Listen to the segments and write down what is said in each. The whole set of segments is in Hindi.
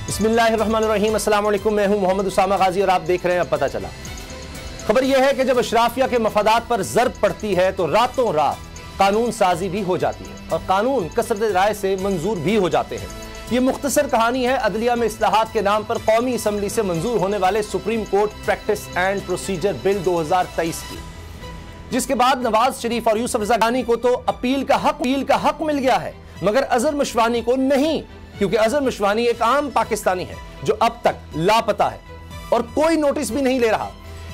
बिस्मिल्लाहिर्रहमानिर्रहीम, अस्सलाम वालेकुम। मैं हूं मोहम्मद उसामा गाजी और आप देख रहे हैं अब पता चला। खबर यह है कि जब अशराफिया के मफादात पर ज़रब पड़ती है तो रातों रात कानून साजी भी हो जाती है और कानून कसरत राय से मंजूर भी हो जाते हैं। ये मुख्तसर कहानी है अदलिया में इस्लाहात के नाम पर कौमी असम्बली से मंजूर होने वाले supreme court practice and procedure bill 2023 की, जिसके बाद नवाज शरीफ और यूसुफ रज़ा गनी को तो अपील का हक मिल गया है, मगर अजहर मशवानी को नहीं, क्योंकि अजहर मशवानी एक आम पाकिस्तानी है जो अब तक लापता है और कोई नोटिस भी नहीं ले रहा।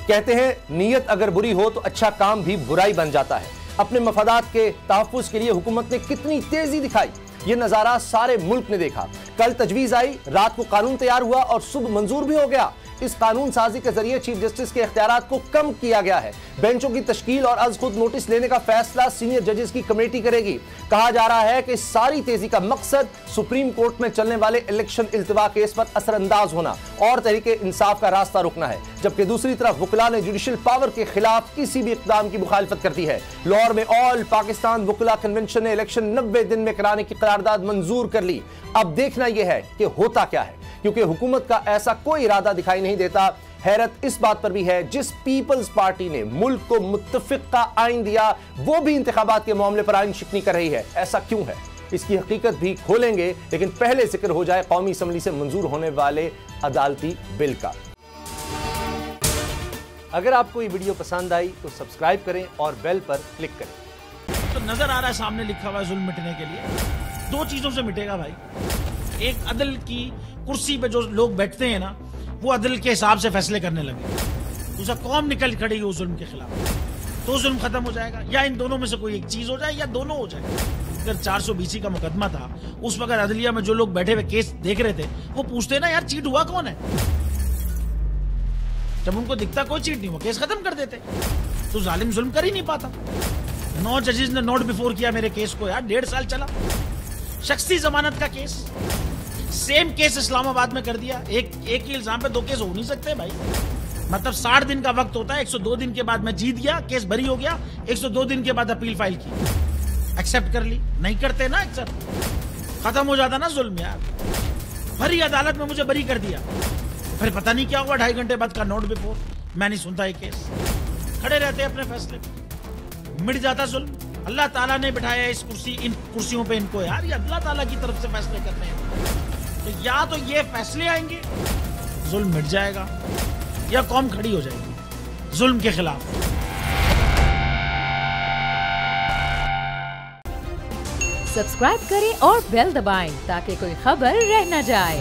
कहते हैं नीयत अगर बुरी हो तो अच्छा काम भी बुराई बन जाता है। अपने मफादात के तहफ़्फ़ुज़ के लिए हुकूमत ने कितनी तेजी दिखाई, ये नजारा सारे मुल्क ने देखा। कल तजवीज़ आई, रात को कानून तैयार हुआ और सुबह मंजूर भी हो गया। इस कानून साजी के जरिए चीफ जस्टिस के इख्तियारात को कम किया गया है। बेंचों की तश्कील और अज खुद नोटिस लेने का फैसला सीनियर जजेस की कमेटी करेगी। कहा जा रहा है कि सारी तेजी का मकसद सुप्रीम कोर्ट में चलने वाले इलेक्शन इल्तिवा केस पर असरअंदाज होना और तहरीके इंसाफ का रास्ता रुकना है, जबकि दूसरी तरफ वकला ने जुडिशल पावर के खिलाफ किसी भी इक़दाम की मुखालफत कर दी है। लाहौर में ऑल पाकिस्तान वकला कन्वेंशन ने इलेक्शन 90 दिन में कराने की करारदाद मंजूर कर ली। अब देखना यह है कि होता क्या है, क्योंकि हुकूमत का ऐसा कोई इरादा दिखाई नहीं देता। हैरत इस बात पर भी है, जिस पीपल्स पार्टी ने मुल्क को मुत्तफिका आइन दिया वो भी इंतखाबात के मामले पर आइन शिकनी कर रही है। ऐसा क्यों है, इसकी हकीकत भी खोलेंगे, लेकिन पहले जिक्र हो जाए कौमी असम्बली से मंजूर होने वाले अदालती बिल का। अगर आपको ये वीडियो पसंद आई तो सब्सक्राइब करें और बेल पर क्लिक करें। तो नजर आ रहा है सामने लिखा हुआ है जुल्म मिटने के लिए दो चीजों से मिटेगा भाई। एक, अदल की कुर्सी पे जो लोग बैठते हैं ना, वो अदल के हिसाब से फैसले करने लगे। दूसरा, कौम निकल खड़ी हो जुल्म के खिलाफ, तो जुल्म खत्म हो जाएगा। या इन दोनों में से कोई एक चीज हो जाए या दोनों हो जाए। अगर 420 का मुकदमा था, उस वक्त अदलिया में जो लोग बैठे हुए केस देख रहे थे वो पूछते ना, यार चीट हुआ कौन है? जब उनको दिखता कोई चीट नहीं हुआ, केस खत्म कर देते। तो जालिम जुल्म कर ही नहीं पाता। 9 जजेस ने नोट बिफोर किया मेरे केस को, यार 1.5 साल चला। शख्सी जमानत का केस, सेम केस इस्लामाबाद में कर दिया। एक ही इल्जाम पे 2 केस हो नहीं सकते भाई। मतलब 60 दिन का वक्त होता है। 102 दिन के बाद मैं जीत गया, केस बरी हो गया। 102 दिन के बाद अपील फाइल की, एक्सेप्ट कर ली। नहीं करते ना एक्सेप्ट, खत्म हो जाता ना जुल्म यार। भरी अदालत में मुझे बरी कर दिया, फिर पता नहीं क्या हुआ, 2.5 घंटे बाद का नोट बिफोर। मैं नहीं सुनता ये केस, खड़े रहते अपने फैसले पे, मिट जाता जुल्म। अल्लाह ताला ने बिठाया इस इन कुर्सियों पे इनको यार, ये अल्लाह ताला की तरफ से फैसले करने हैं। तो या तो ये फैसले आएंगे, जुल्म मिट जाएगा, या कौम खड़ी हो जाएगी जुल्म के खिलाफ। सब्सक्राइब करें और बेल दबाएं ताकि कोई खबर रह न जाए।